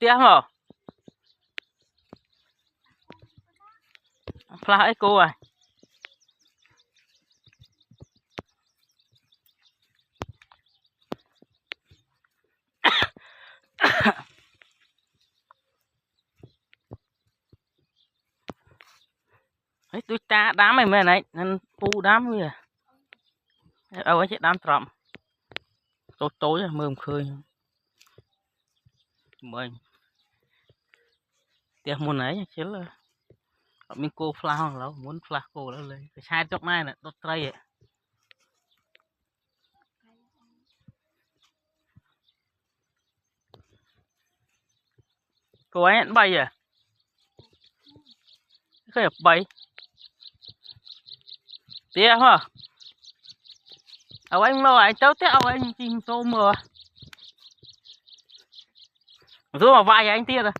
tiếc mà pha ấy cô à ấy tôi ta đám mày mày này nên pu đám bây giờ ấy chị đám trộm tối tối mưa khơi mình tiếc muốn ấy chứ là mình cô pha hoặc là muốn pha cô đó lên cái sai chốc này nè đốt tray ấy cô ấy bay à cái bay tiếc hả anh lo anh cháu tiếc anh chim tô mưa rồi mà vai anh tiếc rồi